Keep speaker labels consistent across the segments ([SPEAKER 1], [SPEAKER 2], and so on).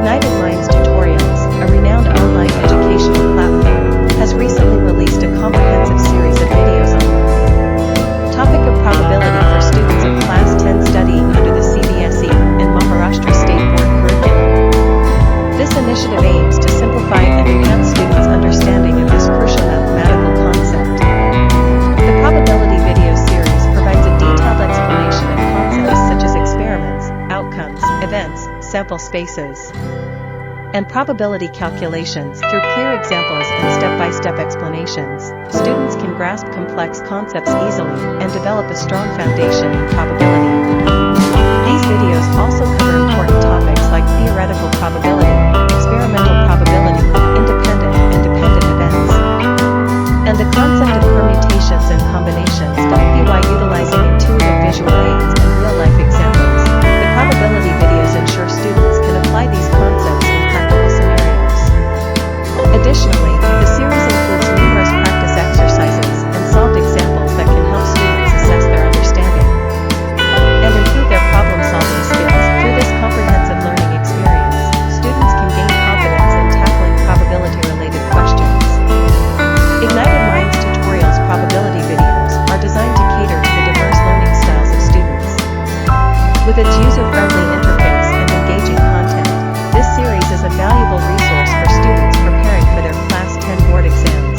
[SPEAKER 1] Ignited Minds Tutorials, a renowned online educational platform, has recently released a comprehensive series of videos on topic of probability for students of Class 10 studying under the CBSE and Maharashtra State Board curriculum. This initiative aims to simplify and enhance students' understanding of this crucial mathematical concept. The probability video series provides a detailed explanation of concepts such as experiments, outcomes, events, sample spaces, and probability calculations. Through clear examples and step-by-step explanations, students can grasp complex concepts easily and develop a strong foundation in probability. These videos also cover important topics like theoretical probability, experimental probability, independent and dependent events, and the concept of permutations and combinations. By utilizing intuitive visual aids and real-life examples, the probability videos ensure students can apply these concepts in practical scenarios. Additionally, the series includes numerous practice exercises and solved examples that can help students assess their understanding and improve their problem-solving skills. Through this comprehensive learning experience, students can gain confidence in tackling probability-related questions. Ignited Minds Tutorials probability videos are designed to cater to the diverse learning styles of students. With its user-friendly interface and engaging content, this series is a valuable resource for students preparing for their Class 10 board exams.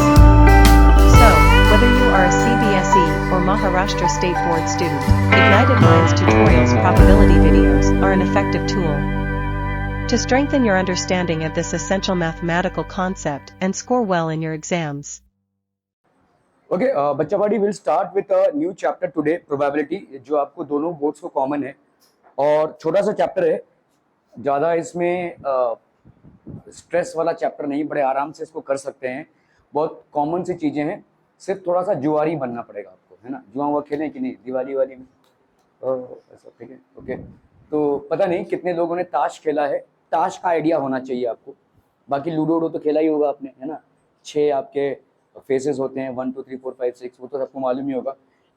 [SPEAKER 1] So, whether you are a CBSE or Maharashtra State Board student, Ignited Minds Tutorials probability videos are an effective tool to strengthen your understanding of this essential mathematical concept and score well in your exams.
[SPEAKER 2] Okay बच्चा body will start with a new chapter today probability, जो आपको दोनों boards को common है और छोटा सा chapter है, ज़्यादा इसमें स्ट्रेस वाला चैप्टर नहीं, बड़े आराम से इसको कर सकते हैं। बहुत कॉमन सी चीज़ें हैं, सिर्फ थोड़ा सा जुआरी बनना पड़ेगा आपको, है ना। जुआ हुआ खेलें कि नहीं दिवाली वाली में, ऐसा ठीक है। ओके, तो पता नहीं कितने लोगों ने ताश खेला है, ताश का आइडिया होना चाहिए आपको। बाकी लूडो वूडो तो खेला ही होगा आपने, है ना। 6 आपके फेसेस होते हैं, 1 2 3 4 5 6, वो तो सबको मालूम ही होगा।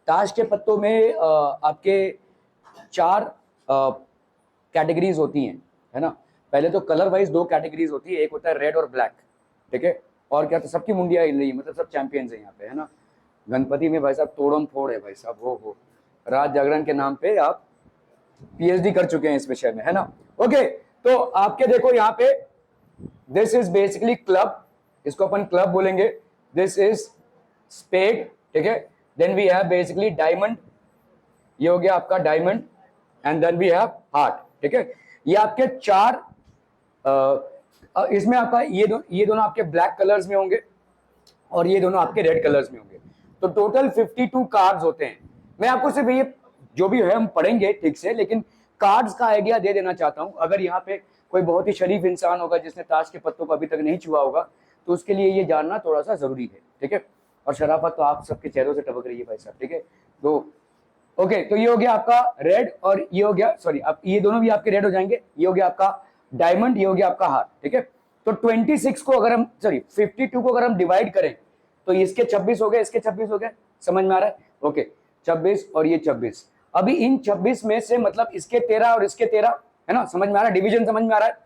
[SPEAKER 2] ताश के पत्तों में आपके 4 कैटेगरीज होती हैं, है ना। पहले तो कलर वाइज 2 कैटेगरीज होती है, एक होता है रेड और ब्लैक, ठीक है। और क्या, तो सबकी मुंडिया हिल रही है, मतलब सब चैंपियंस हैं यहाँ पे, है ना। गणपति में भाई साहब तोड़म फोड़ है भाई साहब, हो रात जागरण के नाम पे आप PhD कर चुके हैं इस विषय में, है ना। ओके, तो आपके देखो यहाँ पे दिस इज बेसिकली क्लब, इसको अपन क्लब बोलेंगे। दिस इज स्पेड, ठीक है। Then we have basically diamond, ये हो गया आपका diamond, and then we have heart, ठीक है। ये आपके 4 इसमें आपका ये दोनों आपके ब्लैक कलर्स में होंगे और ये दोनों आपके रेड कलर्स में होंगे। तो टोटल 52 कार्ड्स होते हैं। मैं आपको सिर्फ ये जो भी है हम पढ़ेंगे ठीक से, लेकिन कार्ड्स का आइडिया दे देना चाहता हूं। अगर यहाँ पे कोई बहुत ही शरीफ इंसान होगा जिसने ताश के पत्तों को अभी तक नहीं छुआ होगा, तो उसके लिए ये जानना थोड़ा सा जरूरी है, ठीक है। और शराफत तो आप सबके चेहरों से टपक रही है भाई साहब, ठीक है। तो ओके, तो ये हो गया आपका रेड और ये हो गया, सॉरी, आप ये दोनों भी आपके रेड हो जाएंगे। ये हो गया आपका डायमंड, ये हो गया आपका हार्ट, ठीक है। तो 26 को अगर हम, सॉरी 52 को अगर हम डिवाइड करें तो इसके 26 हो गए, इसके 26 हो गए, समझ में आ रहा है। ओके, 26 और ये 26। अभी इन 26 में से मतलब इसके 13 और इसके 13, है ना, समझ में आ रहा है, डिवीजन समझ में आ रहा है।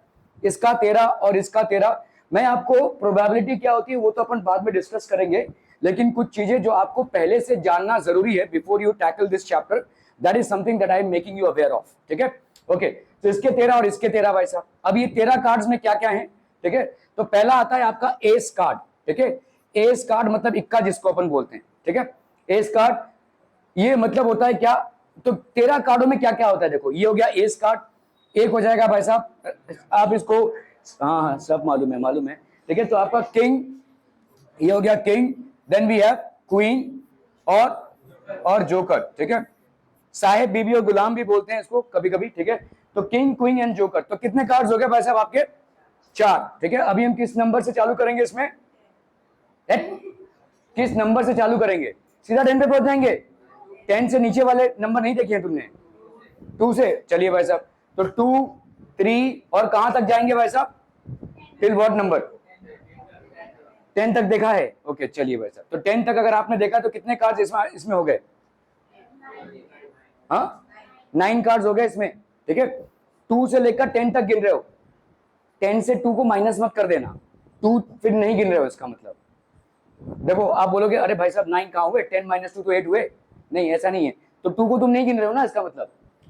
[SPEAKER 2] इसका 13 और इसका 13। मैं आपको प्रोबेबिलिटी क्या होती है वो तो अपन बाद में डिस्कस करेंगे, लेकिन कुछ चीजें जो आपको पहले से जानना जरूरी है before you tackle this chapter, that is something that I am making you aware of, ठीक है। ओके, तो इसके 13 और इसके 13 भाई साहब। अब ये 13 कार्ड्स में क्या क्या है, ठीक है। तो पहला आता है आपका एस कार्ड, ठीक है। एस कार्ड मतलब इक्का जिसको अपन बोलते हैं, ठीक है। एस कार्ड ये मतलब होता है क्या, तो 13 कार्डों में क्या क्या होता है, देखो ये हो गया एस कार्ड, एक हो जाएगा भाई साहब, आप इसको, हाँ सब मालूम है, ठीक है। तो आपका किंग, ये हो गया king, then we have queen और जोकर, ठीक है। साहेब, बीबी और गुलाम भी बोलते हैं इसको कभी कभी, ठीक है। तो किंग, क्वीन एंड जोकर, तो कितने कार्ड्स हो गए भाई साहब आपके 4, ठीक है। अभी हम किस नंबर से चालू करेंगे इसमें, किस नंबर से चालू करेंगे, सीधा 10 पे पहुंच जाएंगे। 10 से नीचे वाले नंबर नहीं देखे हैं तुमने, 2 से, चलिए भाई साहब। तो 2 3 और कहां तक जाएंगे भाई साहब, टिल व्हाट नंबर, 10 तक देखा है। ओके, चलिए भाई साहब। तो 10 तक अगर आपने देखा तो कितने कार्ड्स इसमें हो गए, हाँ 9 कार्ड्स हो गए इसमें, ठीक है। 2 से लेकर 10 तक गिन रहे हो, 10 से 2 को माइनस मत कर देना, 2 फिर नहीं गिन रहे हो इसका मतलब। देखो आप बोलोगे अरे भाई साहब 9 कहाँ हुए, 10 - 2 तो 8 हुए, नहीं ऐसा नहीं है, तो 2 को तुम नहीं गिन रहे हो ना इसका मतलब,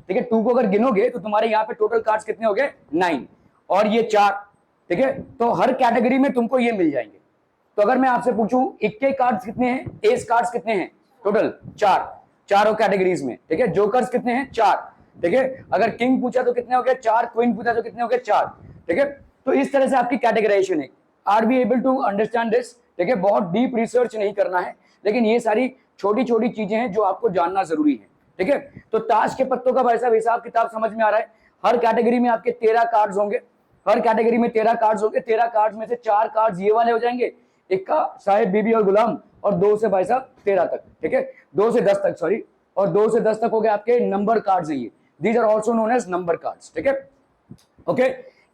[SPEAKER 2] ठीक है। 2 को अगर गिनोगे तो तुम्हारे यहाँ पे टोटल कार्ड्स कितने हो गए 9 और ये 4, ठीक है। तो हर कैटेगरी में तुमको ये मिल जाएंगे। तो अगर मैं आपसे पूछूं इक्के कार्ड्स कितने हैं, एस कार्ड्स कितने हैं टोटल 4, चारों कैटेगरीज में, ठीक है। जोकर्स कितने हैं 4, ठीक है। अगर किंग पूछा तो कितने हो गए 4, क्वीन पूछा तो कितने हो गए 4, ठीक है। तो इस तरह से आपकी कैटेगराइजेशन है। Are be able to understand this, ठीक है। बहुत डीप रिसर्च नहीं करना है, लेकिन ये सारी छोटी छोटी चीजें हैं जो आपको जानना जरूरी है, ठीक है। तो ताश के पत्तों का भाई साहब हिसाब किताब समझ में आ रहा है। हर कैटेगरी में आपके 13 कार्ड्स होंगे, हर कैटेगरी में 13 कार्ड्स होंगे। 13 कार्ड्स में से 4 कार्ड्स ये वाले हो जाएंगे, इक्का, साहिब, बीबी और गुलाम, और 2 से भाई साहब 13 तक, ठीक है, 2 से 10 तक, सॉरी, और 2 से 10 तक हो गए आपके नंबर कार्ड्स हैं ये, these are also known as number cards, ठीक है। Okay,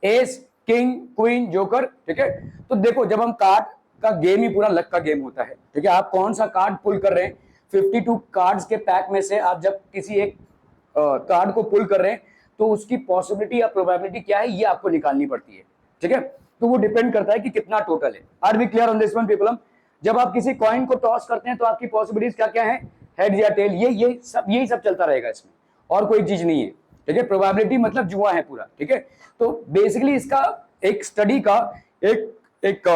[SPEAKER 2] ace, king, queen, joker, ठीक है। तो देखो जब हम कार्ड का गेम ही पूरा लक का गेम होता है, ठीक है। आप कौन सा कार्ड पुल कर रहे हैं, 52 कार्ड्स के पैक में से आप जब किसी एक कार्ड को पुल कर रहे हैं तो उसकी पॉसिबिलिटी या प्रोबेबिलिटी क्या है ये आपको निकालनी पड़ती है, ठीक है। तो वो डिपेंड करता है कि कितना टोटल है। Are we clear on this one people? जब आप किसी कॉइन को टॉस करते हैं तो आपकी पॉसिबिलिटीज क्या क्या है, हेड या टेल, यही सब चलता रहेगा इसमें, और कोई चीज नहीं है, ठीक है। प्रोबेबिलिटी मतलब जुआ है पूरा, ठीक है। तो बेसिकली इसका एक स्टडी का एक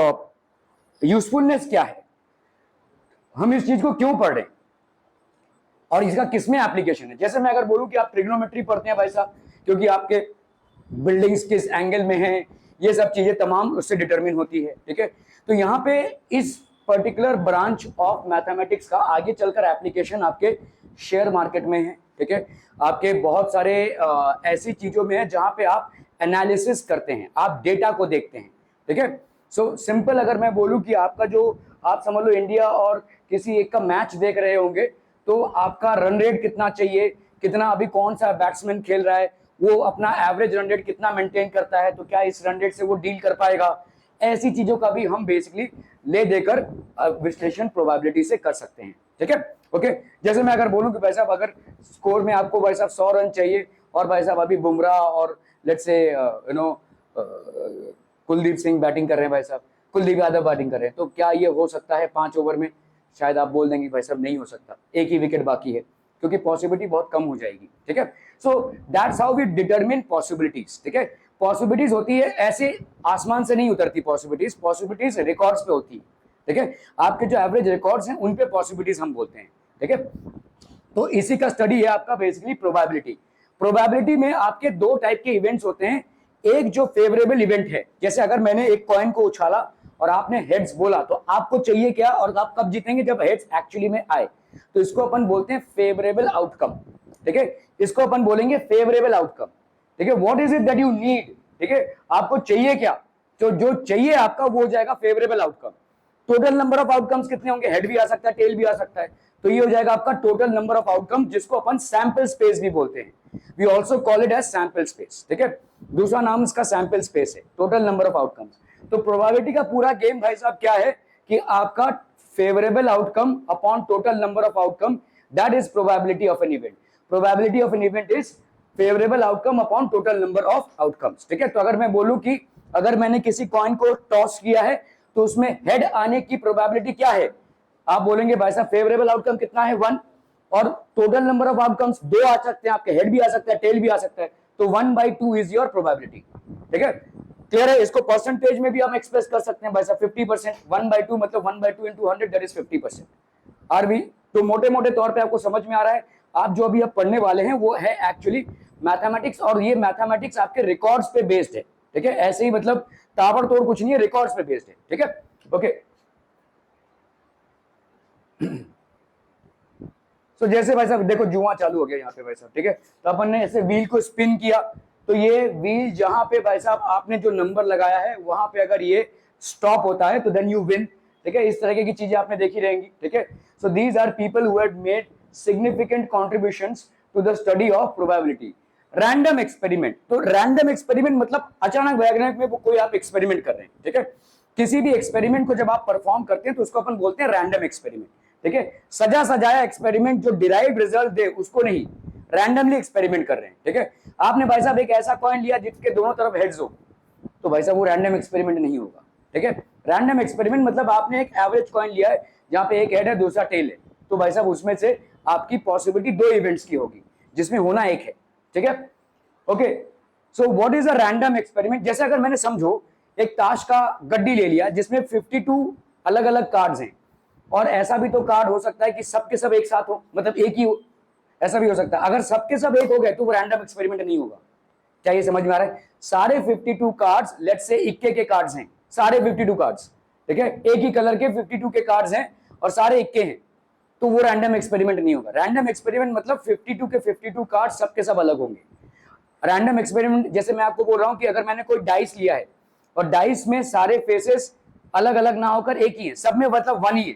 [SPEAKER 2] यूजफुलनेस क्या है, हम इस चीज को क्यों पढ़ रहे हैं और इसका किसमें एप्लीकेशन है। जैसे मैं अगर बोलूं कि आप ट्रिग्नोमेट्री पढ़ते हैं भाई साहब, क्योंकि आपके बिल्डिंग्स किस एंगल में है, ये सब चीजें तमाम उससे डिटरमिन होती है, ठीक है। तो यहाँ पे इस पर्टिकुलर ब्रांच ऑफ मैथमेटिक्स का आगे चलकर एप्लीकेशन आपके शेयर मार्केट में है, ठीक है। आपके बहुत सारे ऐसी चीजों में है जहां पे आप एनालिसिस करते हैं, आप डेटा को देखते हैं, ठीक है। सो सिंपल अगर मैं बोलूं कि आपका जो, आप समझ लो इंडिया और किसी एक का मैच देख रहे होंगे, तो आपका रन रेट कितना चाहिए, कितना अभी कौन सा बैट्समैन खेल रहा है, वो अपना एवरेज रन रेट कितना मेंटेन करता है, तो क्या इस रन रेट से वो डील कर पाएगा, ऐसी चीजों का भी हम बेसिकली ले देकर विश्लेषण प्रोबेबिलिटी से कर सकते हैं, ठीक है। ओके, जैसे मैं अगर बोलूं कि भाई साहब अगर स्कोर में आपको भाई साहब 100 रन चाहिए और भाई साहब अभी बुमराह और let's say Kuldeep Singh batting कर रहे हैं, भाई साहब कुलदीप यादव बैटिंग कर रहे हैं, तो क्या ये हो सकता है 5 ओवर में? शायद आप बोल देंगे भाई साहब नहीं हो सकता, एक ही विकेट बाकी है, क्योंकि पॉसिबिलिटी बहुत कम हो जाएगी, ठीक है। So that's how we determine possibilities, ठीक है। पॉसिबिलिटीज होती है ऐसे आसमान से नहीं उतरती, पॉसिबिलिटीज रिकॉर्ड्स पे होती है, ठीक है। आपके जो एवरेज रिकॉर्ड्स हैं उन पे पॉसिबिलिटीज हम बोलते हैं, ठीक है। तो इसी का स्टडी है आपका बेसिकली प्रोबेबिलिटी। प्रोबेबिलिटी में आपके 2 टाइप के इवेंट्स होते हैं, एक जो फेवरेबल इवेंट है, जैसे अगर मैंने एक कॉइन को उछाला और आपने हेड्स बोला, तो आपको चाहिए क्या और आप कब जीतेंगे, जब हेड्स एक्चुअली में आए, तो इसको अपन बोलते हैं फेवरेबल आउटकम, ठीक है। इसको अपन बोलेंगे फेवरेबल आउटकम, ठीक है। What is it that you need, ठीक है, आपको चाहिए क्या, तो जो चाहिए आपका वो हो जाएगा favourable outcome. Total number of outcomes कितने होंगे, हेड भी आ सकता है, टेल भी आ सकता है, तो ये हो जाएगा आपका टोटल नंबर ऑफ आउटकम, जिसको अपन सैंपल स्पेस भी बोलते हैं, we also call it as sample space, ठीक है। दूसरा नाम इसका सैंपल स्पेस है, टोटल नंबर ऑफ आउटकम्स। तो प्रोबेबिलिटी का पूरा गेम भाई साहब क्या है कि आपका favourable outcome upon total number of outcome, that is probability of an event. Probability of an event is favourable outcome upon total number of outcomes, ठीक है। तो अगर मैं बोलूं कि अगर मैंने किसी कॉइन को टॉस किया है तो उसमें हेड आने की प्रोबेबिलिटी क्या है, आप बोलेंगे भाई साहब फेवरेबल आउटकम कितना है 1, और टोटल नंबर ऑफ आउटकम्स 2 आ सकते हैं, आपके हेड भी आ सकता है, टेल भी आ सकता है, तो 1/2 इज योर प्रोबेबिलिटी, ठीक है। क्लियर है? इसको परसेंटेज में भी हम एक्सप्रेस कर सकते हैं भाई साहब 50%, 1/2 मतलब 1/2 into 100 दैट इज 50%। आर भी तो मोटे मोटे तौर पे आपको समझ में आ रहा है। आप जो अभी आप पढ़ने वाले हैं वो है एक्चुअली मैथमेटिक्स, और ये मैथमेटिक्स आपके रिकॉर्ड्स पे बेस्ड है, ठीक है। ऐसे ही मतलब ताबड़तोड़ कुछ नहीं है, रिकॉर्ड्स पे बेस्ड है, ठीक है। ओके, तो जैसे भाई साहब देखो जुआ चालू हो गया यहाँ पे भाई साहब, ठीक है। तो अपन ने ऐसे व्हील को स्पिन किया, तो ये व्हील जहां पे भाई साहब आपने जो नंबर लगाया है वहां पे अगर ये स्टॉप होता है तो देन यू विन, ठीक है। इस तरह की चीजें आपने देखी रहेंगी, ठीक है। So these are people who had made significant contributions to the study of probability. Random experiment, तो रैंडम एक्सपेरिमेंट मतलब अचानक वैज्ञानिक में वो कोई आप एक्सपेरिमेंट कर रहे हैं, ठीक है। किसी भी एक्सपेरिमेंट को जब आप परफॉर्म करते हैं तो उसको अपन बोलते हैं रैंडम एक्सपेरिमेंट, ठीक है। सजा सजाया एक्सपेरिमेंट जो डिराइव्ड रिजल्ट दे उसको नहीं, रैंडमली एक्सपेरिमेंट कर रहे हैं, ठीक है। आपने भाई साहब एक ऐसा कॉइन लिया जिसके दोनों तरफ हेड्स हो, तो भाई साहब वो रैंडम एक्सपेरिमेंट नहीं होगा। ठीक है, रैंडम एक्सपेरिमेंट मतलब आपने एक एवरेज कॉइन लिया है जहां पे एक हेड है दूसरा टेल है, तो भाई साहब उसमें से आपकी पॉसिबिलिटी 2 इवेंट्स की होगी जिसमें होना एक है। ठीक है, okay. So what is a random experiment? जैसे अगर मैंने समझो एक ताश का गड्डी ले लिया जिसमें 52 अलग अलग कार्ड्स हैं, और ऐसा भी तो कार्ड हो सकता है कि सबके सब एक साथ हो, मतलब एक ही हो, ऐसा भी हो सकता है। अगर सबके सब एक हो गए तो वो रैंडम एक्सपेरिमेंट नहीं होगा। क्या ये समझ में आ रहा है? सारे 52 कार्ड्स, लेट्स से इक्के के कार्ड्स हैं, सारे 52 कार्ड्स, ठीक है, एक ही कलर के 52 के कार्ड्स हैं और सारे इक्के हैं, तो वो रैंडम एक्सपेरिमेंट नहीं होगा। रैंडम एक्सपेरिमेंट मतलब 52 के 52 कार्ड सबके सब अलग होंगे। रैंडम एक्सपेरिमेंट जैसे मैं आपको बोल रहा हूं कि अगर मैंने कोई डाइस लिया है और डाइस में सारे फेसेस अलग अलग ना होकर एक ही है, सब में मतलब 1 ही है,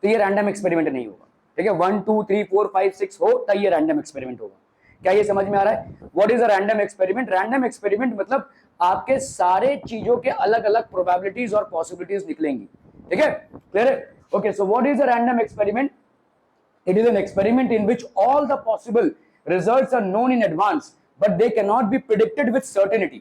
[SPEAKER 2] तो ये रैंडम एक्सपेरिमेंट नहीं होगा। ठीक है, 1 2 3 4 5 6 हो तो ये रैंडम एक्सपेरिमेंट होगा। क्या ये समझ में आ रहा है? What is a random experiment? Random experiment मतलब आपके सारे चीजों के अलग अलग प्रोबेबिलिटीज और पॉसिबिलिटीज निकलेंगी। ठीक है, क्लियर है? Okay, so what is a random experiment? It is an experiment in which all the possible results are known in advance, but they cannot be predicted with certainty.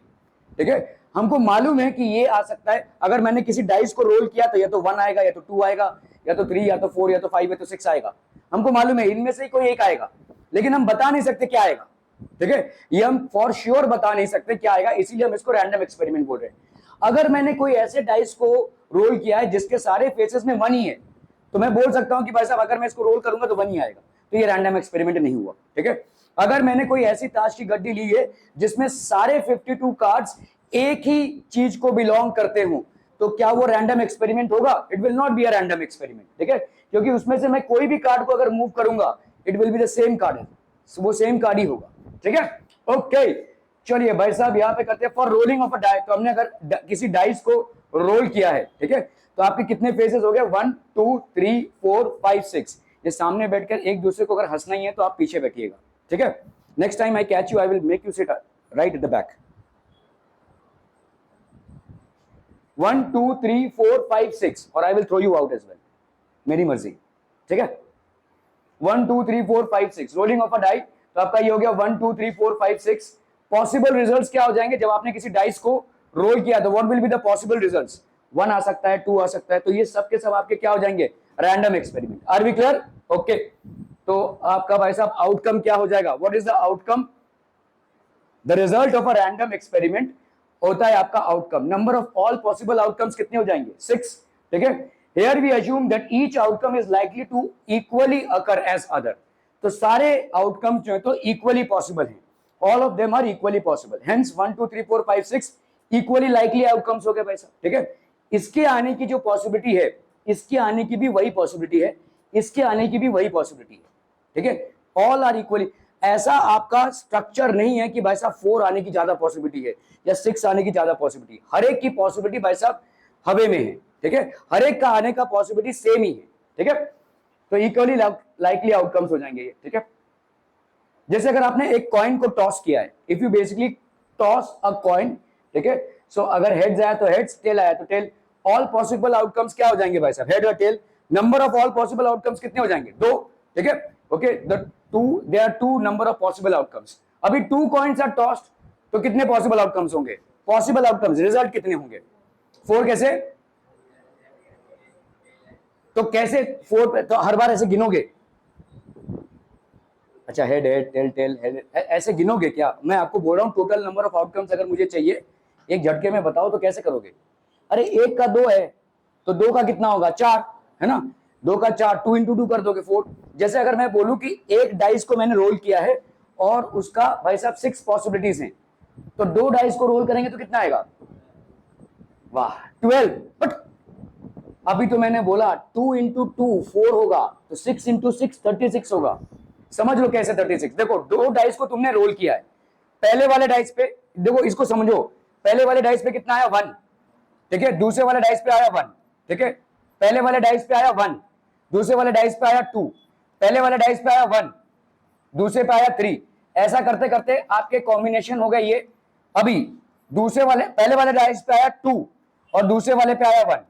[SPEAKER 2] ठीक है, हमको मालूम है कि ये आ सकता है। अगर मैंने किसी डाइस को रोल किया तो या तो 1 आएगा, या तो 2 आएगा, या तो 3, या तो 4, या तो 5, या तो 6 आएगा। हमको मालूम है इनमें से कोई एक आएगा, लेकिन हम बता नहीं सकते क्या आएगा। ठीक है, ये हम फॉर श्योर बता नहीं सकते क्या आएगा, इसीलिए हम इसको रैंडम एक्सपेरिमेंट बोल रहे हैं। अगर मैंने कोई ऐसे डाइस को रोल किया है जिसके सारे फेसेस में 1 ही है, तो मैं बोल सकता हूं कि भाई साहब अगर मैं इसको रोल करूंगा तो 1 ही आएगा, तो ये रैंडम एक्सपेरिमेंट नहीं हुआ। ठीक है, अगर मैंने कोई ऐसी ताश की गड्डी ली है जिसमें सारे 52 कार्ड्स एक ही चीज को बिलोंग करते हो, तो क्या वो रैंडम एक्सपेरिमेंट होगा? It will not be a random experiment. ठीक है, क्योंकि उसमें से मैं कोई भी कार्ड को अगर मूव करूंगा, it will be the same card, वो सेम कार्ड ही होगा। ठीक है, ओके। चलिए भाई साहब यहां पे करते हैं for rolling of a dice. तो हमने अगर किसी डाइस को रोल किया है, ठीक है, तो आपके कितने फेसेस हो गए? 1 2 3 4 5 6। ये सामने बैठकर एक दूसरे को अगर हंसना ही है तो आप पीछे बैठिएगा। ठीक है, next time I catch you I will make you sit right at the back. 1 2 3 4 5 6 और I will throw you out as well, मेरी मर्जी। ठीक है, 1 2 3 4 5 6 रोलिंग ऑफ अ डाई। तो आपका ये हो गया 1 2 3 4 5 6। पॉसिबल रिजल्ट्स क्या हो जाएंगे? जब आपने किसी डाइस को रोल किया तो what will be the possible results? 1 आ सकता है, 2 आ सकता है, तो ये सब के सब आपके क्या हो जाएंगे? Random experiment. Are we clear? Okay, तो आपका भाई साहब आउटकम क्या हो जाएगा? What is the outcome? The result of a random experiment होता है आपका outcome. Number of all possible outcomes कितने हो जाएंगे? 6। ठीक है, here we assume that each outcome is likely to equally occur as other. तो सारे आउटकम्स जो है तो इक्वली पॉसिबल हैं, all of them are equally possible, hence 1 2 3 4 5 6 equally likely outcomes हो गए भाई साहब। ठीक है, इसके आने की जो पॉसिबिलिटी है, इसके आने की भी वही पॉसिबिलिटी है, इसके आने की भी वही पॉसिबिलिटी है। ठीक है, ऑल आर इक्वली। ऐसा आपका स्ट्रक्चर नहीं है कि भाई साहब 4 आने की ज्यादा पॉसिबिलिटी है या 6 आने की ज्यादा पॉसिबिलिटी। हर एक की पॉसिबिलिटी भाई साहब हवे में है। ठीक है, हर एक का आने का पॉसिबिलिटी सेम ही है। ठीक है, तो इक्वली लाइकली आउटकम्स हो जाएंगे ये। ठीक है, जैसे अगर आपने एक कॉइन को टॉस किया है, if you basically toss a coin, ठीक है, सो अगर हेड्स आया तो हेड्स, टेल आया तो टेल, ऑल पॉसिबल आउटकम्स क्या हो जाएंगे भाई साहब? हेड और tail. Number of all possible outcomes कितने हो जाएंगे? 2। ठीक है, okay, there are 2 number of possible outcomes. अभी 2 कॉइन्स आर टॉस्ड, तो कितने पॉसिबल आउटकम्स होंगे? पॉसिबल आउटकम्स, रिजल्ट कितने होंगे? 4। कैसे? तो कैसे 4 पे तो हर बार ऐसे गिनोगे? अच्छा, head head tail tail head, ऐसे गिनोगे क्या? मैं आपको बोल रहा हूं टोटल नंबर ऑफ आउटकम्स अगर मुझे चाहिए एक झटके में बताओ तो कैसे करोगे? अरे 1 का 2 है तो 2 का कितना होगा? 4, है ना? 2 का 4, 2 into 2 कर दोगे 4। जैसे अगर मैं बोलूं कि एक डाइस को मैंने रोल किया है और उसका भाई साहब 6 पॉसिबिलिटीज हैं, तो 2 डाइस को रोल करेंगे तो कितना आएगा? वाह, 12। बट अभी तो मैंने बोला 2 into 2 4 होगा, तो 6 into 6 36 होगा। समझ लो कैसे 36। देखो 2 डाइस को तुमने रोल किया है, पहले वाले डाइस पे देखो, इसको समझो, पहले वाले डाइस पे कितना आया? 1। ठीक है, दूसरे वाले डाइस पे आया 1। ठीक है, पहले वाले डाइस पे आया 1, दूसरे वाले डाइस पे आया 2, पहले वाले डाइस पे आया 1, दूसरे पे आया 3। ऐसा करते करते आपके कॉम्बिनेशन हो गए ये। अभी दूसरे वाले, पहले वाले डाइस पे आया 2 और दूसरे वाले पे आया 1,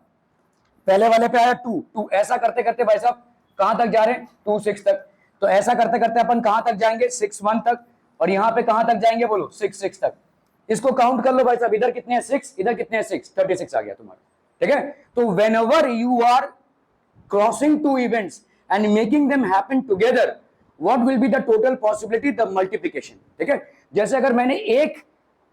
[SPEAKER 2] पहले वाले पे आया 2 2। ऐसा करते करते भाई साहब कहां तक जा रहे हैं? 2 6 तक। तो ऐसा करते करते अपन कहां तक जाएंगे? 6 1 तक। और यहां पे कहां तक जाएंगे? बोलो 6 6 तक। इसको काउंट कर लो भाई साहब, इधर कितने हैं 6, इधर कितने हैं 6, 36 आ गया तुम्हारा, ठीक है। तो whenever you are crossing two events and making them happen together, what will be the total possibility, the multiplication, ठीक है। जैसे अगर मैंने एक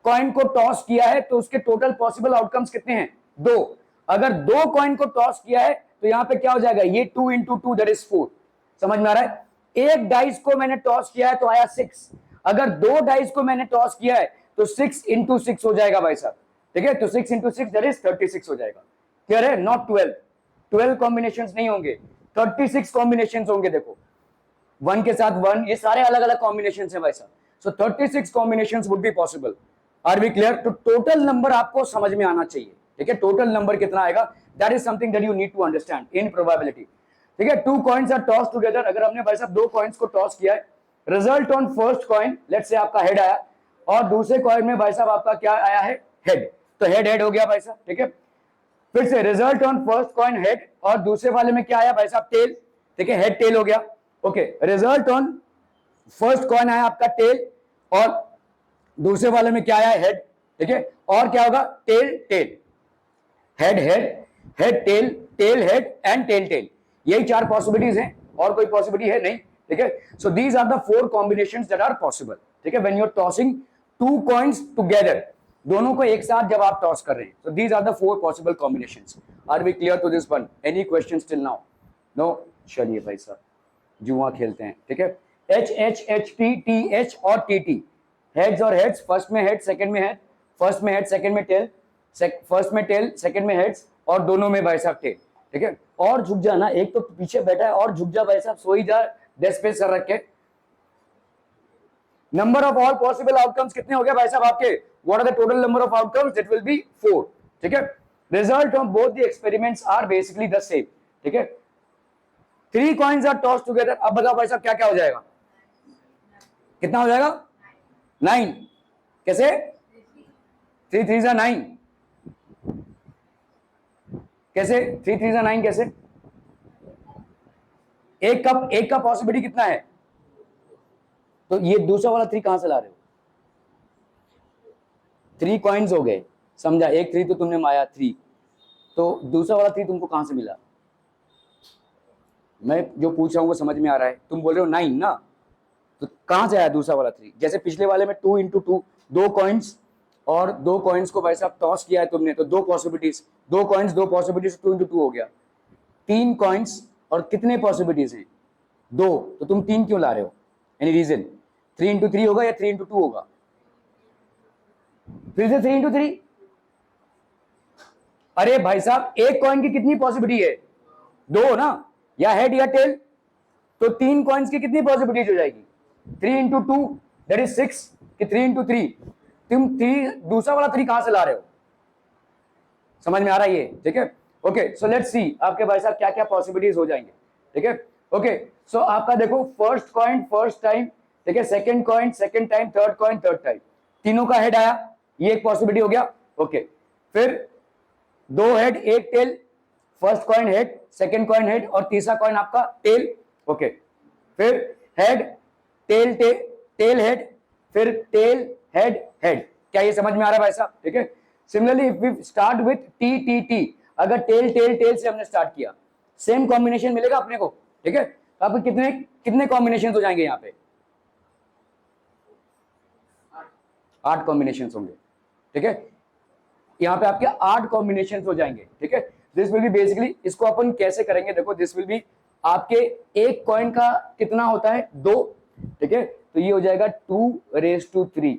[SPEAKER 2] कॉइन को टॉस किया है तो उसके टोटल पॉसिबल आउटकम्स कितने हैं, 2। अगर 2 कॉइन को टॉस किया है तो यहां पे क्या हो जाएगा, ये 2 इंटू 2 दैट इज 4। समझ में आ रहा है? एक डाइस को मैंने टॉस किया है तो आया 6, अगर 2 डाइस को मैंने टॉस किया है तो 6 इंटू 6 हो जाएगा भाई साहब, ठीक है। तो 6 इंटू 6 दैट इज 36 हो जाएगा, क्लियर है? नॉट 12 कॉम्बिनेशंस नहीं होंगे, 36 कॉम्बिनेशंस होंगे। देखो 1 के साथ 1, ये सारे अलग अलग कॉम्बिनेशंस हैं भाई साहब। So 36 combinations would be possible. Are we clear? तो टोटल नंबर आपको समझ में आना चाहिए, ठीक है। टोटल नंबर कितना आएगा, that is something that you need to understand in probability, ठीक है। 2 कॉइन्स आर टॉस टुगेदर, अगर हमने भाई साहब 2 कॉइन्स को टॉस किया है, result on first coin let's say आपका हेड आया और दूसरे कॉइन में भाई साहब आपका क्या आया है, हेड, तो हेड हेड हो गया भाई साहब, ठीक है। फिर से result on first coin head और दूसरे वाले में क्या आया भाई साहब, टेल, ठीक है, हेड टेल हो गया, okay. Result on first coin आया आपका टेल और दूसरे वाले में क्या आया, हेड, ठीक है। और क्या होगा, tail tail, head head, head tail, tail head and tail tail, यही 4 पॉसिबिलिटीज हैं, और कोई पॉसिबिलिटी है नहीं, ठीक है। So these are the 4 combinations that are possible, ठीक है, when you are tossing 2 coins together, दोनों को एक साथ जब आप टॉस कर रहे हैं। So these are the 4 possible combinations. Are we clear to this one? Any questions till now? No? चलिए भाई साहब जुआ खेलते हैं, ठीक है। H H H T T H और टी टी, हेड्स और हेड्स, फर्स्ट में हेड सेकंड में हेड, फर्स्ट में हेड सेकंड में टेल, फर्स्ट में टेल सेकंड में हेड्स और दोनों में भाई साहब टेल, ठीक है। और झुक जाना, एक तो पीछे बैठा है और झुक जा भाई साहब, सो ही जा डेस्क पे सर रख के। Number of all possible outcomes कितने हो गए भाई साहब आपके, what are the total number of outcomes, it will be 4, ठीक है। Result of both the experiments are basically the same, ठीक है। 3 कॉइन्स आर टॉस टुगेदर, अब बताओ भाई साहब क्या क्या हो जाएगा, कितना हो जाएगा, 9, कैसे, 3 3 जा 9, कैसे 3 3 जा 9, कैसे, एक का पॉसिबिलिटी कितना है, तो ये दूसरा वाला 3 कहां से ला रहे हो, 3 कॉइन्स हो गए, समझा, एक 3 तो तुमने माया 3, तो दूसरा वाला 3 तुमको कहां से मिला, मैं जो पूछ रहा हूं वो समझ में आ रहा है, तुम बोल रहे हो 9 ना, तो कहां से आया दूसरा वाला 3, जैसे पिछले वाले में 2 इंटू 2, 2 कॉइन्स और 2 कॉइन्स को भाई साहब टॉस किया है तुमने, तो 2 पॉसिबिलिटीज, 2 कॉइन्स 2 पॉसिबिलिटीज, 2 इंटू 2 हो गया, 3 कॉइन्स और कितने पॉसिबिलिटीज हैं, 2, तो तुम 3 क्यों ला रहे हो, एनी रीजन, 3 इंटू 3 होगा या 3 इंटू 2 होगा, फिर से 3 इंटू 3, अरे भाई साहब एक कॉइन की कितनी पॉसिबिलिटी है, 2 ना, या हेड या टेल, तो 3 कॉइन्स की कितनी पॉसिबिलिटीज हो जाएगी, 3 इंटू 2 दैट इज 6, कि 3 इंटू 3, तुम 3 दूसरा वाला 3 कहां से ला रहे हो, समझ में आ रहा है ये, ठीक है। ओके, सो लेट्स सी आपके भाई साहब क्या क्या पॉसिबिलिटीज हो जाएंगे, ठीक है। ओके, सो आपका देखो फर्स्ट कॉइन फर्स्ट टाइम, ठीक है, second coin second time, third coin third time, तीनों का हेड आया, ये एक पॉसिबिलिटी हो गया, ओके। फिर 2 head 1 tail, first coin head second coin head और तीसरा कॉइन आपका टेल, ओके। फिर head tail tail tail head, फिर टेल हेड हेड, क्या ये समझ में आ रहा है भाई साहब, ठीक है। Similarly if we start with T T T, अगर टेल टेल टेल से हमने स्टार्ट किया, सेम कॉम्बिनेशन मिलेगा अपने को, ठीक है। तो आपको कितने कितने कॉम्बिनेशन हो जाएंगे यहाँ पे, 8 कॉम्बिनेशन होंगे, ठीक है। यहाँ पे आपके 8 कॉम्बिनेशन हो जाएंगे, ठीक है। दिस विल बी बेसिकली, इसको अपन कैसे करेंगे, देखो दिस विल बी आपके एक कॉइन का कितना होता है, 2, ठीक है, तो ये हो जाएगा 2⁻3,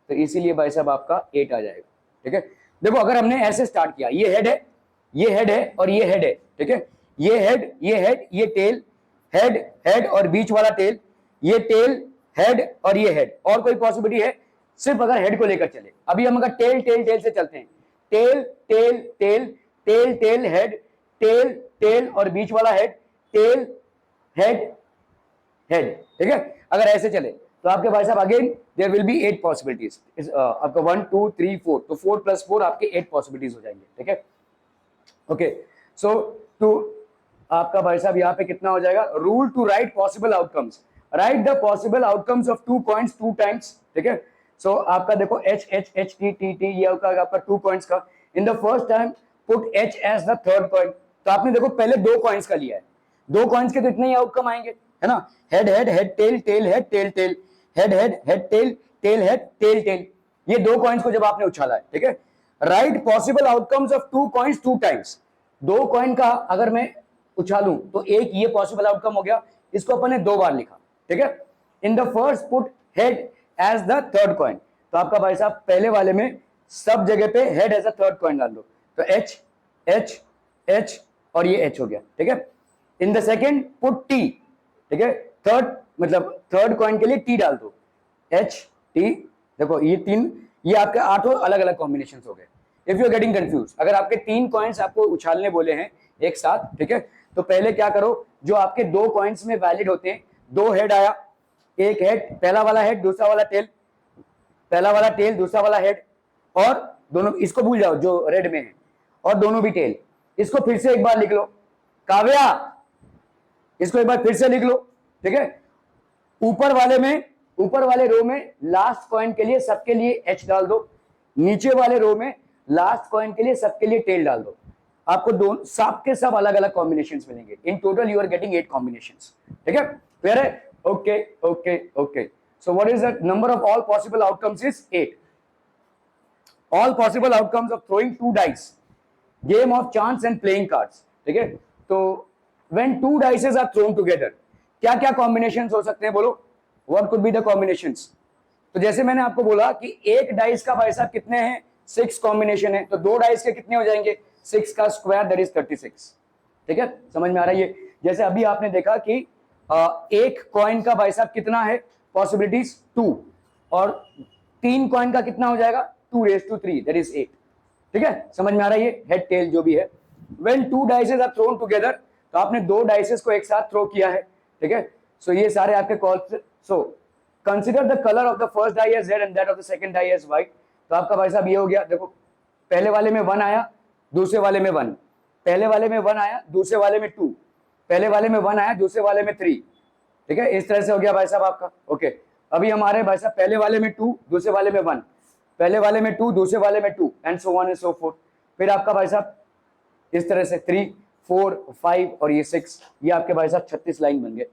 [SPEAKER 2] तो इसीलिए भाई साहब आपका 8 आ जाएगा, ठीक है। देखो अगर हमने ऐसे स्टार्ट किया, ये हेड है, ये हेड है और ये हेड है, ठीक है, ये हेड ये हेड ये टेल, हेड हेड और बीच वाला टेल, ये टेल हेड और ये हेड, और कोई पॉसिबिलिटी है, सिर्फ अगर हेड को लेकर चले। अभी हम अगर टेल टेल टेल से चलते हैं, tail tail tail tail tail head, tail tail और बीच वाला हेड, टेल हेड हेड, ठीक है। अगर ऐसे चले तो आपके भाई साहब again there will be 8 possibilities, आपका 1 2 3 4, तो 4 + 4 आपके 8 पॉसिबिलिटीज हो जाएंगे, ठीक है। ओके, सो टू आपका भाई साहब यहाँ पे कितना हो जाएगा, rule to write possible outcomes, write the possible outcomes of 2 coins 2 times, ठीक है। सो आपका देखो H H H T T T ये आपका 2 कॉइन्स का। In the first time put H as the third coin. तो आपने देखो पहले 2 कॉइन्स का लिया है, 2 कॉइन्स के तो इतने ही आउटकम आएंगे, है ना। Head head head tail tail head tail tail head head head tail tail head tail tail, ये 2 कॉइन्स को जब आपने उछाला है, ठीक है। Right possible outcomes of 2 coins 2 times. 2 coin का अगर मैं उछालूं तो एक ये पॉसिबल आउटकम हो गया, इसको अपन ने 2 बार लिखा, ठीक है। In the first put head as the third coin. तो आपका भाई साहब पहले वाले में सब जगह पे head as a third coin डाल दो, तो एच एच एच और ये एच हो गया, ठीक है। In the second put T, ठीक है, थर्ड मतलब थर्ड कॉइन के लिए टी डाल दो, एच टी। देखो ये 3, ये आपके 8 अलग अलग कॉम्बिनेशन हो गए। If you are getting confuse, अगर आपके 3 कॉइन्स आपको उछालने बोले हैं एक साथ, ठीक है, तो पहले क्या करो, जो आपके 2 कॉइन्स में वैलिड होते हैं, 2 हेड आया, एक हेड, पहला वाला हेड दूसरा वाला टेल, पहला वाला टेल दूसरा वाला हेड, और दोनों, इसको भूल जाओ जो रेड में है, और दोनों भी टेल। इसको फिर से एक बार लिख लो काव्या, इसको एक बार फिर से लिख लो, ठीक है। ऊपर वाले रो में लास्ट कॉइन के लिए सबके लिए एच डाल दो, नीचे वाले रो में लास्ट कॉइन के लिए सबके लिए टेल डाल दो। आपको दोनों सब के सब अलग अलग कॉम्बिनेशंस मिलेंगे। In total you are getting 8 combinations, ठीक है। क्लियर है? Okay okay okay. So what is the number of all possible outcomes is 8। All possible outcomes of throwing 2 dice, game of chance and playing cards, ठीक है। तो when 2 dices are thrown together, क्या क्या combinations हो सकते हैं, बोलो what could be the combinations. तो जैसे मैंने आपको बोला कि एक डाइस का भाई साहब कितने हैं, 6 कॉम्बिनेशन है, तो 2 डाइस के कितने हो जाएंगे, 6 का स्क्वायर दैट इज 36, ठीक है। समझ में आ रहा है ये? जैसे अभी आपने देखा कि एक कॉइन का भाई साहब कितना है पॉसिबिलिटीज 2, और 3 कॉइन का कितना हो जाएगा 2⁻³ दैट इज 8, ठीक है। समझ में आ रहा है ये हेड टेल जो भी है। When 2 dices are thrown together, तो आपने 2 डाइसेस को एक साथ थ्रो किया है, ठीक है। सो ये सारे आपके calls. So consider the colour of the first die as red and that of the second die as white. तो आपका भाई साहब ये हो गया, देखो पहले वाले में 1 आया, दूसरे वाले में 1, पहले वाले में 1 आया, दूसरे वाले में 2, पहले वाले में 1 आया, दूसरे वाले में 3, ठीक है। इस तरह से हो गया भाई साहब आपका। ओके, अभी हमारे भाई साहब पहले वाले में 2, दूसरे वाले में 1, पहले वाले में 2, दूसरे वाले में 2, and so on and so fourth. फिर आपका भाई साहब इस तरह से 3, 4, 5 और ये 6, ये आपके भाई साहब 36 लाइन बन गए,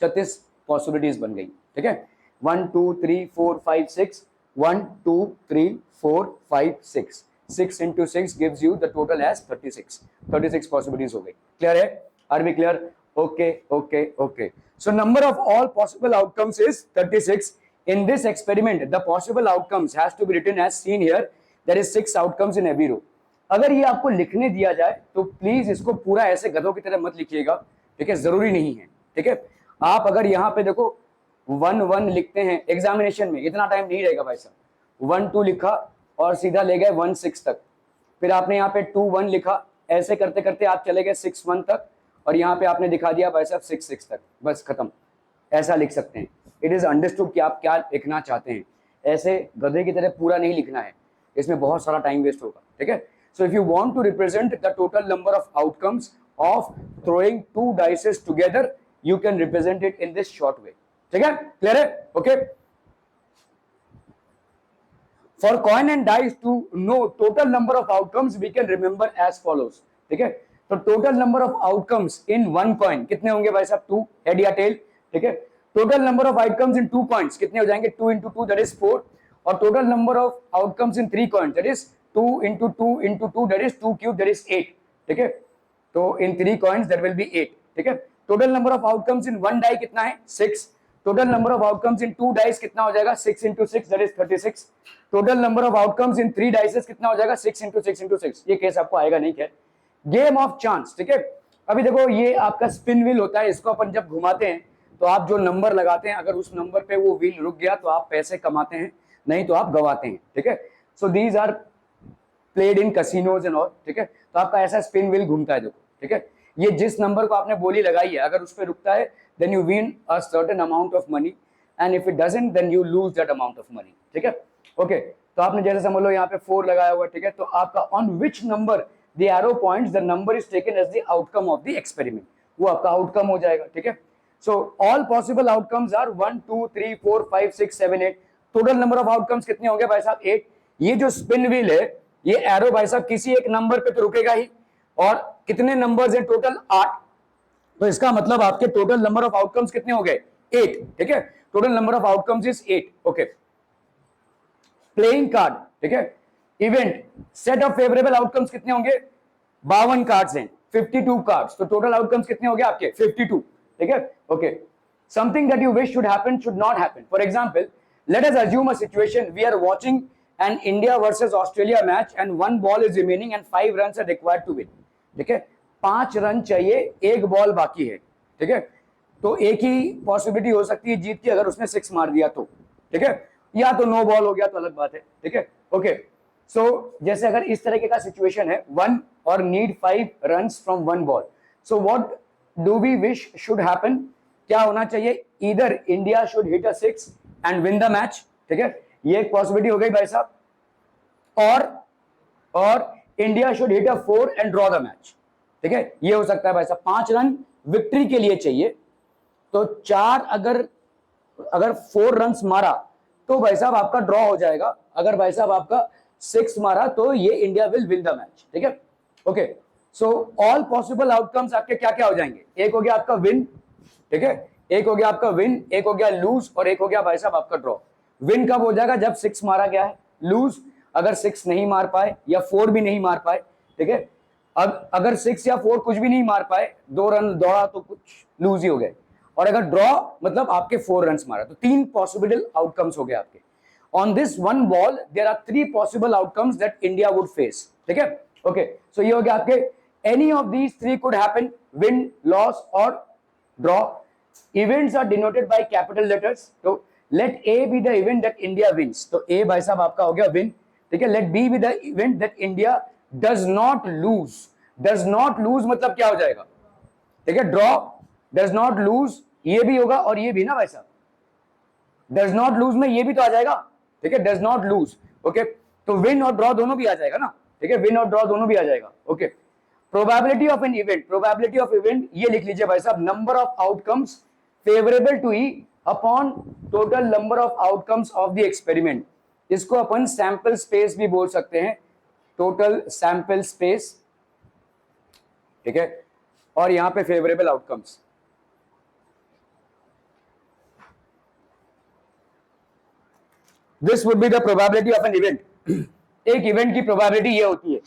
[SPEAKER 2] 36 पॉसिबिलिटीज बन गई, ठीक है। 1 2 3 4 5 6, 1 2 3 4 5 6, 6 into 6 gives you the total as 36, 36 possibilities हो गई। क्लियर है? Are we clear? Okay okay okay. So number of all possible outcomes is 36. In this experiment, the possible outcomes has to be written as seen here. There is 6 outcomes in every row. अगर ये आपको लिखने दिया जाए तो please इसको पूरा ऐसे गधों की तरह मत लिखिएगा, ठीक है, जरूरी नहीं है, ठीक है। आप अगर यहाँ पे देखो 1 1 लिखते हैं एग्जामिनेशन में, इतना टाइम नहीं रहेगा भाई साहब। 1 2 लिखा और सीधा ले गए 1 6 तक, फिर आपने यहाँ पे 2 1 लिखा, ऐसे करते करते आप चले गए 6 1 तक, और यहाँ पे आपने दिखा दिया भाई साहब 6 6 तक, बस खत्म। ऐसा लिख सकते हैं। इट इज अंडरस्टूड कि आप क्या लिखना चाहते हैं, ऐसे गधे की तरह पूरा नहीं लिखना है, इसमें बहुत सारा टाइम वेस्ट होगा, ठीक है। So if you want to represent the total number of outcomes of throwing 2 dices together, you can represent it in this short way, ठीक है। क्लियर है? Okay. For coin and dice to know total number of outcomes we can remember as follows, ठीक है। तो total number of outcomes in 1 coin कितने होंगे भाई साहब, 2 हेड या टेल, ठीक है। Total number of outcomes in 2 coins कितने हो जाएंगे, 2 into 2 दैट इज 4, और total number of outcomes in 3 coins that is 2 into 2 into 2 that is 2 cube that is 8, ठीक है। तो in 3 coins that will be 8, ठीक है। Total number of outcomes in 1 die कितना है, 6। Total number of outcomes in 2 dice कितना हो जाएगा, 6 into 6 that is 36। Total number of outcomes in 3 dices कितना हो जाएगा, 6 into 6 into 6। ये केस आपको आएगा नहीं क्या, गेम ऑफ चांस, ठीक है। अभी देखो ये आपका स्पिन व्हील होता है, इसको अपन जब घुमाते हैं तो आप जो नंबर लगाते हैं, अगर उस नंबर पे वो व्हील रुक गया तो आप पैसे कमाते हैं, नहीं तो आप गवाते हैं, ठीक है। So these are played in casinos and all, ठीक है। तो आपका ऐसा स्पिन व्हील घूमता है, देखो, ठीक है। ये जिस नंबर को आपने बोली लगाई है, अगर उस पर रुकता है then you win a certain amount of money, and if it doesn't then you lose that amount of money, ठीक है। ओके, तो आपने जैसे समझ लो यहाँ पे 4 लगाया हुआ, ठीक है। तो आपका on which number the arrow points the number is taken as the outcome of the experiment, वो आपका आउटकम हो जाएगा, ठीक है। so all possible outcomes are 1 2 3 4 5 6 7 8, total number of outcomes कितने होंगे भाई साहब 8। ये जो स्पिन व्हील है ये एरो भाई साहब किसी एक नंबर पे तो रुकेगा ही, और कितने नंबर्स हैं टोटल 8, तो इसका मतलब आपके टोटल नंबर ऑफ आउटकम्स कितने हो गए 8, ठीक है। Total number of outcomes is 8, okay. Playing card, ठीक है। Event set of favourable outcomes कितने होंगे 52 कार्ड्स हैं, 52 कार्ड्स, तो टोटल आउटकम्स कितने हो गए आपके 52, ठीक है, okay. Something that you wish should happen should not happen, for example let us assume a situation we are watching an India versus Australia match and 1 ball is remaining and 5 runs are required to win, ठीक है। 5 run चाहिए, 1 ball बाकी है, ठीक है। तो एक ही possibility हो सकती है जीत की अगर उसने 6 मार दिया तो, ठीक है, या तो 9 बॉल हो गया तो अलग बात है, ठीक है, ओके। सो जैसे अगर इस तरीके का सिचुएशन है 1 और need 5 runs from 1 ball, so what do we wish should happen, क्या होना चाहिए, either India should hit a 6 and win the match, ठीक है, ये एक पॉसिबिलिटी हो गई भाई साहब, और India should hit a 4 and draw the match, ठीक है, ये हो सकता है भाई साहब। 5 रन विक्ट्री के लिए चाहिए, तो 4 अगर 4 रन्स मारा तो भाई साहब आपका ड्रॉ हो जाएगा, अगर भाई साहब आपका 6 मारा तो ये India will win the match, ठीक है, okay. So all possible outcomes आपके क्या क्या हो जाएंगे, एक हो गया आपका विन, ठीक है, एक हो गया आपका विन, एक हो गया लूज, और एक हो गया भाई साहब आपका ड्रॉ। विन कब हो जाएगा जब 6 मारा गया है, लूज अगर 6 नहीं मार पाए या 4 भी नहीं मार पाए, ठीक है। अब अगर 6 या 4 कुछ भी नहीं मार पाए, 2 रन दौड़ा तो कुछ लूज ही हो गए, और अगर ड्रॉ मतलब आपके 4 रन्स मारा, तो 3 पॉसिबल आउटकम्स हो गए आपके। On this 1 ball there are 3 possible outcomes that India would face, ठीक है, ओके। सो ये हो गया आपके any of these 3 could happen, win, loss और draw. Events are denoted by capital letters, तो let A B the event that India wins, तो A भाई साहब आपका हो गया विन, ठीक है। Let B be the event that India does not lose, does not lose मतलब क्या हो जाएगा, ठीक है, ड्रॉ, डज नॉट लूज ये भी होगा और ये भी ना भाई साहब, डज नॉट लूज में ये भी तो आ जाएगा, ठीक है, डज नॉट लूज, ओके। तो विन और ड्रॉ दोनों भी आ जाएगा ना, ठीक है, विन और ड्रॉ दोनों भी आ जाएगा, okay. Probability of an event, probability of event ये लिख लीजिए भाई साहब, number of outcomes favourable to E upon total number of outcomes of the experiment, इसको अपन सैंपल स्पेस भी बोल सकते हैं, टोटल सैंपल स्पेस, ठीक है, और यहां पे favourable outcomes. This would be the probability of an event, एक इवेंट की प्रोबेबिलिटी ये होती है।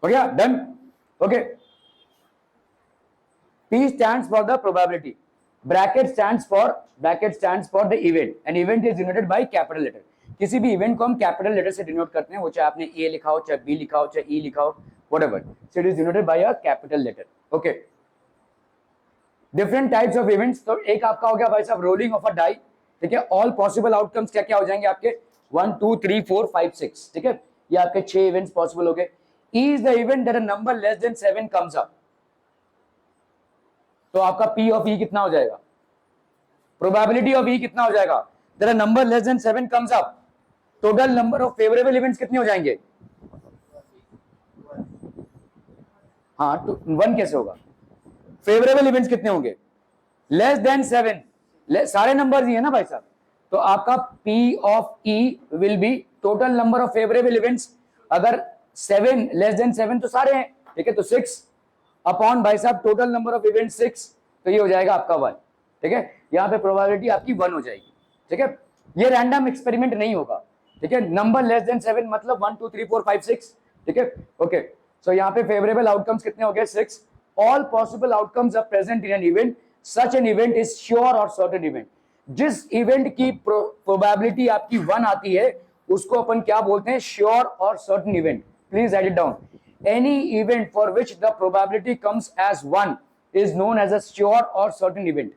[SPEAKER 2] हो गया done, okay. P stands for the probability, bracket stands for the event, an event is denoted by capital letter। किसी भी event को हम कैपिटल लेटर से डिनोट करते हैं, वो चाहे आपने ए लिखा हो, चाहे बी लिखा हो, चाहे ई लिखा हो, whatever, so it is denoted by a capital letter, okay. Different types of events, तो एक आपका हो गया भाई साहब रोलिंग ऑफ अ डाई, ठीक है। ऑल पॉसिबल आउटकम्स क्या क्या हो जाएंगे आपके 1 2 3 4 5 6, ठीक है, ये आपके 6 इवेंट्स पॉसिबल हो गए। E is the event that a number less than 7 comes up, तो आपका P of E कितना हो जाएगा, प्रोबेबिलिटी ऑफ E कितना हो जाएगा, that a number less than 7 comes up, total number of favourable events कितने हो जाएंगे, हाँ तो 1 कैसे होगा, फेवरेबल इवेंट्स कितने होंगे, लेस देन 7, सारे नंबर्स ही है ना भाई साहब, तो आपका P of E will be total number of favourable events, अगर 7 लेस देन 7 तो सारे हैं, ठीक है, तो 6 अपॉन भाई साहब टोटल नंबर ऑफ इवेंट्स 6, तो ये हो जाएगा आपका 1, ठीक है, यहाँ पे प्रोबेबिलिटी आपकी 1 हो जाएगी, ठीक है, ये रैंडम एक्सपेरिमेंट नहीं होगा, ठीक है। नंबर लेस देन 7 मतलब 1 2 3 4 5 6, ठीक है। ओके, सो यहाँ पे फेवरेबल आउटकम्स कितने हो गए? 6। All possible outcomes are present in an event, such an event is sure और सर्टेन इवेंट। जिस इवेंट की प्रोबेबिलिटी आपकी 1 आती है उसको अपन क्या बोलते हैं? श्योर और certain event. Please write it down. Any event for which the probability comes as 1 is known as a sure or certain event.